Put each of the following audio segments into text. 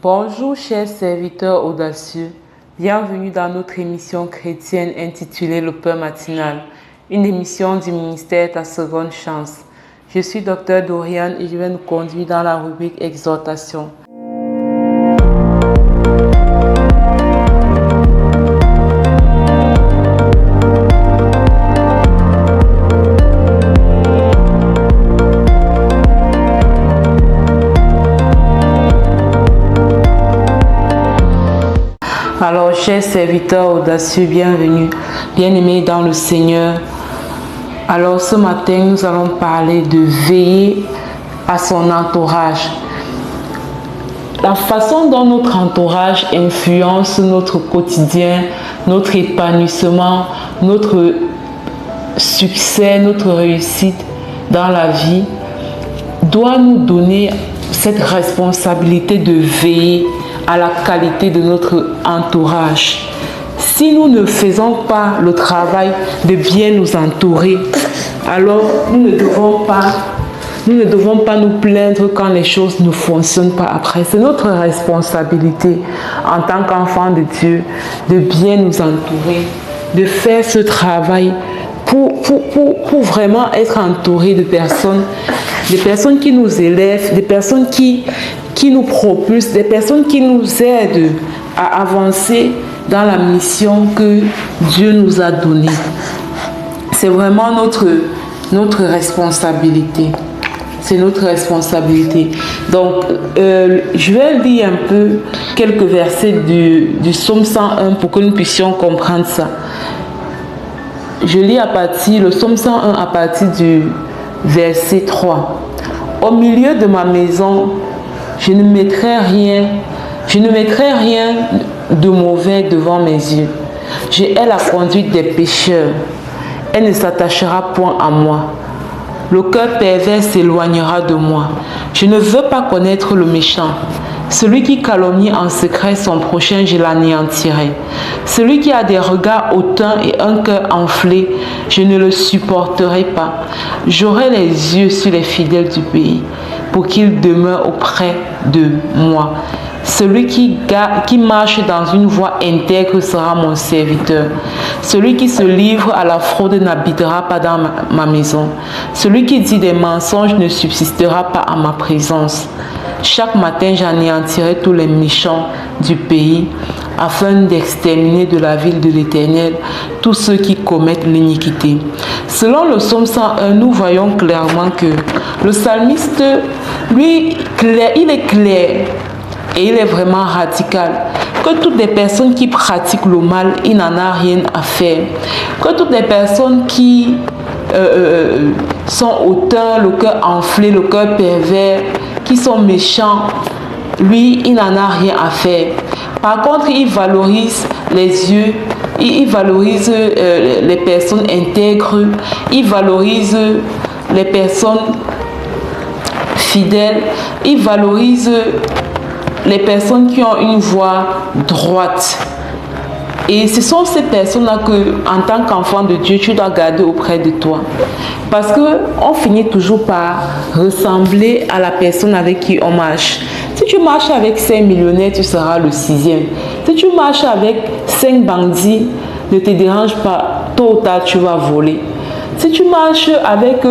Bonjour chers serviteurs audacieux, bienvenue dans notre émission chrétienne intitulée Le Pain matinal, une émission du ministère Ta Seconde Chance. Je suis Dr Doriane et je vais nous conduire dans la rubrique Exhortation. Alors, chers serviteurs audacieux, bienvenue, bien-aimés dans le Seigneur. Alors, ce matin, nous allons parler de veiller à son entourage. La façon dont notre entourage influence notre quotidien, notre épanouissement, notre succès, notre réussite dans la vie, doit nous donner cette responsabilité de veiller à la qualité de notre entourage. Si nous ne faisons pas le travail de bien nous entourer, alors nous ne devons pas nous plaindre quand les choses ne fonctionnent pas après. C'est notre responsabilité en tant qu'enfants de Dieu de bien nous entourer, de faire ce travail pour vraiment être entouré de personnes qui nous élèvent, des personnes qui nous propulsent, des personnes qui nous aident à avancer dans la mission que Dieu nous a donnée. C'est vraiment notre responsabilité. C'est notre responsabilité. Donc, je vais lire un peu quelques versets du psaume 101 pour que nous puissions comprendre ça. Je lis le psaume 101 à partir du verset 3. Au milieu de ma maison, je ne mettrai rien de mauvais devant mes yeux. Je hais la conduite des pécheurs. Elle ne s'attachera point à moi. Le cœur pervers s'éloignera de moi. Je ne veux pas connaître le méchant. Celui qui calomnie en secret son prochain, je l'anéantirai. Celui qui a des regards hautains et un cœur enflé, je ne le supporterai pas. J'aurai les yeux sur les fidèles du pays, pour qu'ils demeurent auprès de moi. Celui qui marche dans une voie intègre sera mon serviteur. Celui qui se livre à la fraude n'habitera pas dans ma maison. Celui qui dit des mensonges ne subsistera pas à ma présence. Chaque matin, j'anéantirai tous les méchants du pays, afin d'exterminer de la ville de l'Éternel tous ceux qui commettent l'iniquité. Selon le psaume 101, nous voyons clairement que le psalmiste, lui, il est clair et il est vraiment radical. Que toutes les personnes qui pratiquent le mal, il n'en a rien à faire. Que toutes les personnes qui sont hautains, le cœur enflé, le cœur pervers, qui sont méchants, lui, il n'en a rien à faire. Par contre, il valorise les yeux, il valorise les personnes intègres, il valorise les personnes fidèles, il valorise les personnes qui ont une voie droite. Et ce sont ces personnes-là que, en tant qu'enfant de Dieu, tu dois garder auprès de toi. Parce qu'on finit toujours par ressembler à la personne avec qui on marche. Si tu marches avec 5 millionnaires, tu seras le 6e. Si tu marches avec 5 bandits, ne te dérange pas, tôt ou tard, tu vas voler. Si tu marches avec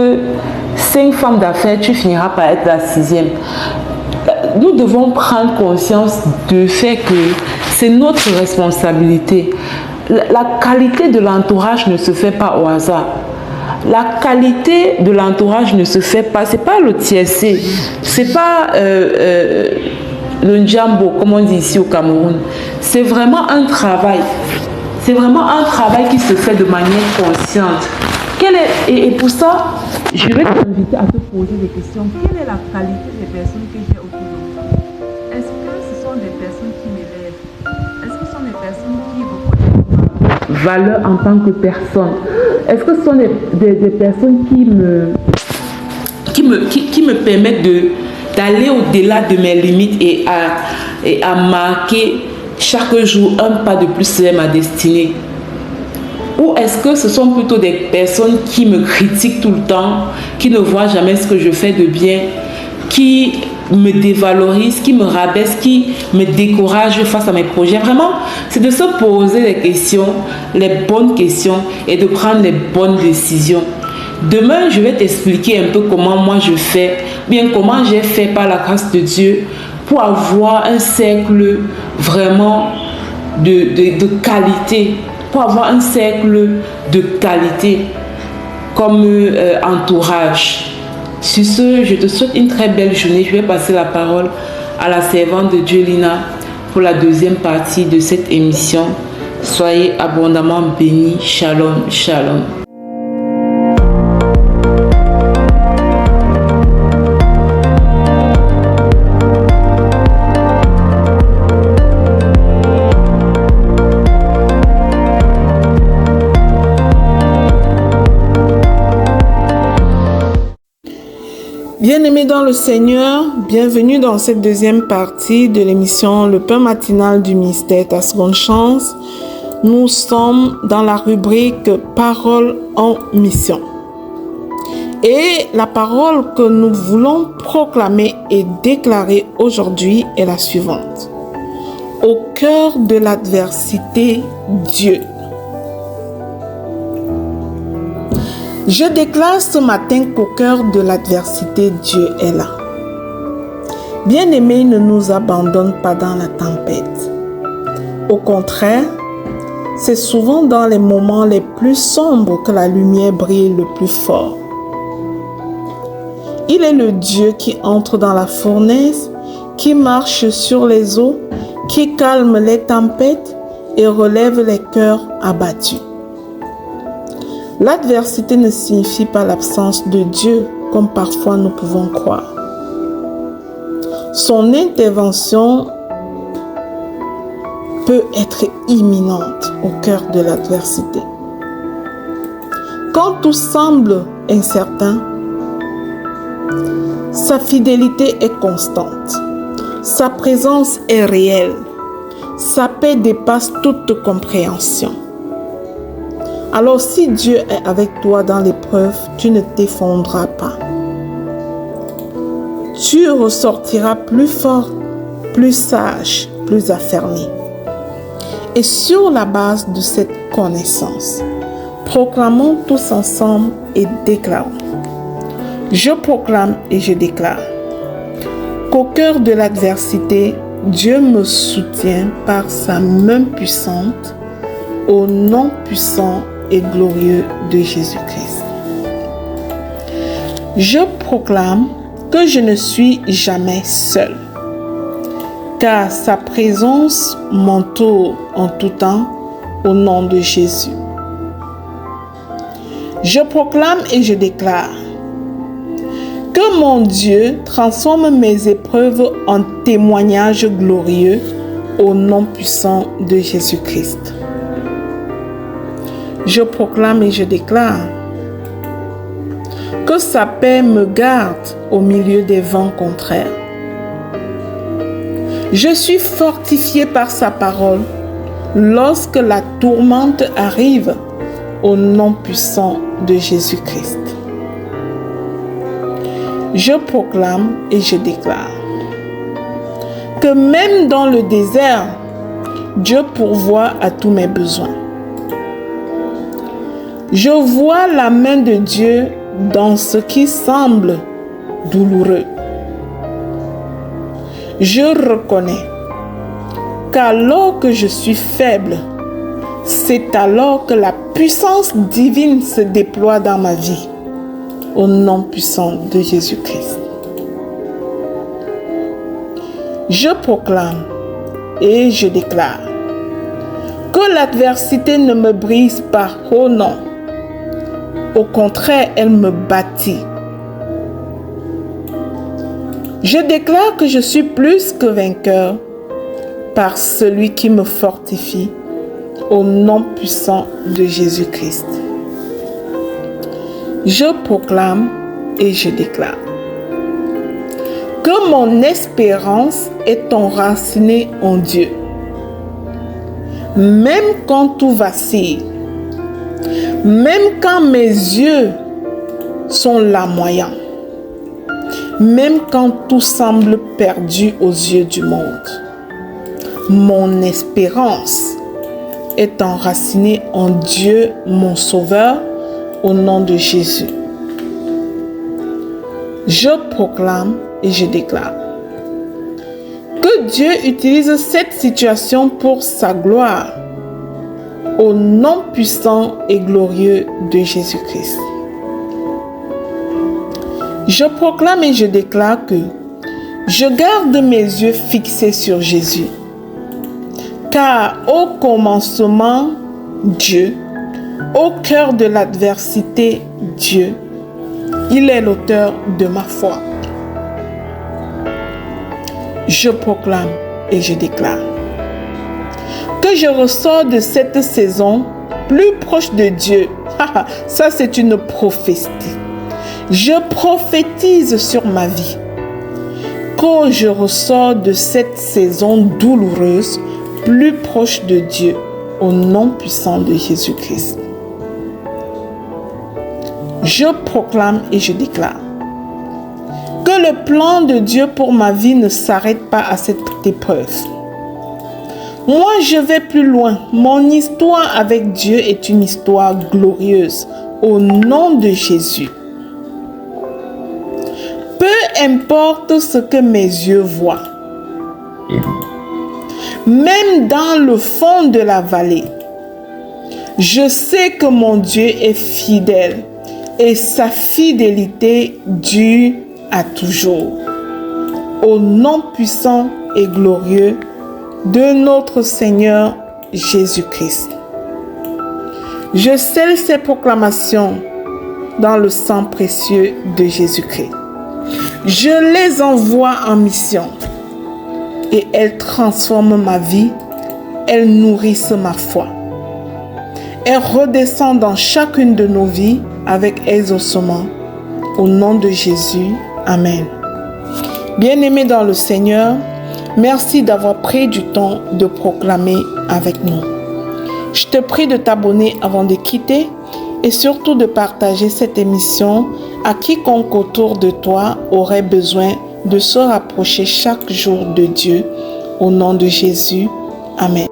5 femmes d'affaires, tu finiras par être la 6e. Nous devons prendre conscience du fait que c'est notre responsabilité. La qualité de l'entourage ne se fait pas au hasard. La qualité de l'entourage ne se fait pas, c'est pas le tiercé, c'est pas le njambo, comme on dit ici au Cameroun. C'est vraiment un travail. C'est vraiment un travail qui se fait de manière consciente. Et pour ça, je vais t'inviter à te poser des questions. Quelle est la qualité des personnes que j'ai autour de moi? Est-ce que ce sont des personnes qui m'élèvent? Est-ce que ce sont des personnes qui reconnaissent ma valeur en tant que personne? Est-ce que ce sont des personnes qui me permettent d'aller au-delà de mes limites et à marquer chaque jour un pas de plus vers ma destinée? Ou est-ce que ce sont plutôt des personnes qui me critiquent tout le temps, qui ne voient jamais ce que je fais de bien, qui me dévalorise, qui me rabaisse, qui me décourage face à mes projets. Vraiment, c'est de se poser les questions, les bonnes questions et de prendre les bonnes décisions. Demain, je vais t'expliquer un peu comment moi je fais, bien comment j'ai fait par la grâce de Dieu pour avoir un cercle vraiment de qualité, pour avoir un cercle de qualité comme entourage. Sur ce, je te souhaite une très belle journée. Je vais passer la parole à la servante de Dieu, Lina, pour la deuxième partie de cette émission. Soyez abondamment bénis. Shalom, shalom. Bien-aimés dans le Seigneur, bienvenue dans cette deuxième partie de l'émission Le pain matinal du ministère Ta seconde chance. Nous sommes dans la rubrique Parole en mission. Et la parole que nous voulons proclamer et déclarer aujourd'hui est la suivante. Au cœur de l'adversité, Dieu. Je déclare ce matin qu'au cœur de l'adversité, Dieu est là. Bien-aimé, ne nous abandonne pas dans la tempête. Au contraire, c'est souvent dans les moments les plus sombres que la lumière brille le plus fort. Il est le Dieu qui entre dans la fournaise, qui marche sur les eaux, qui calme les tempêtes et relève les cœurs abattus. L'adversité ne signifie pas l'absence de Dieu, comme parfois nous pouvons croire. Son intervention peut être imminente au cœur de l'adversité. Quand tout semble incertain, sa fidélité est constante. Sa présence est réelle. Sa paix dépasse toute compréhension. Alors si Dieu est avec toi dans l'épreuve, tu ne t'effondreras pas. Tu ressortiras plus fort, plus sage, plus affermi. Et sur la base de cette connaissance, proclamons tous ensemble et déclarons. Je proclame et je déclare qu'au cœur de l'adversité, Dieu me soutient par sa main puissante, au nom puissant et glorieux de Jésus-Christ. Je proclame que je ne suis jamais seul, car sa présence m'entoure en tout temps au nom de Jésus. Je proclame et je déclare que mon Dieu transforme mes épreuves en témoignages glorieux au nom puissant de Jésus-Christ. Je proclame et je déclare que sa paix me garde au milieu des vents contraires. Je suis fortifié par sa parole lorsque la tourmente arrive au nom puissant de Jésus-Christ. Je proclame et je déclare que même dans le désert, Dieu pourvoit à tous mes besoins. Je vois la main de Dieu dans ce qui semble douloureux. Je reconnais qu'alors que je suis faible, c'est alors que la puissance divine se déploie dans ma vie, au nom puissant de Jésus-Christ. Je proclame et je déclare que l'adversité ne me brise pas, oh non. Au contraire, elle me bâtit. Je déclare que je suis plus que vainqueur par celui qui me fortifie au nom puissant de Jésus-Christ. Je proclame et je déclare que mon espérance est enracinée en Dieu. Même quand tout vacille, même quand mes yeux sont larmoyants, même quand tout semble perdu aux yeux du monde. Mon espérance est enracinée en Dieu, mon Sauveur, au nom de Jésus. Je proclame et je déclare que Dieu utilise cette situation pour sa gloire, au nom puissant et glorieux de Jésus-Christ. Je proclame et je déclare que je garde mes yeux fixés sur Jésus, car au commencement, Dieu, au cœur de l'adversité, Dieu, il est l'auteur de ma foi. Je proclame et je déclare que je ressors de cette saison plus proche de Dieu. Ça, c'est une prophétie. Je prophétise sur ma vie que je ressors de cette saison douloureuse plus proche de Dieu au nom puissant de Jésus-Christ. Je proclame et je déclare que le plan de Dieu pour ma vie ne s'arrête pas à cette épreuve. Moi, je vais plus loin. Mon histoire avec Dieu est une histoire glorieuse au nom de Jésus. Peu importe ce que mes yeux voient, même dans le fond de la vallée, je sais que mon Dieu est fidèle et sa fidélité dure à toujours. Au nom puissant et glorieux de notre Seigneur Jésus-Christ. Je scelle ces proclamations dans le sang précieux de Jésus-Christ. Je les envoie en mission et elles transforment ma vie, elles nourrissent ma foi. Elles redescendent dans chacune de nos vies avec exaucement. Au nom de Jésus, Amen. Bien-aimés dans le Seigneur, merci d'avoir pris du temps de proclamer avec nous. Je te prie de t'abonner avant de quitter et surtout de partager cette émission à quiconque autour de toi aurait besoin de se rapprocher chaque jour de Dieu. Au nom de Jésus, Amen.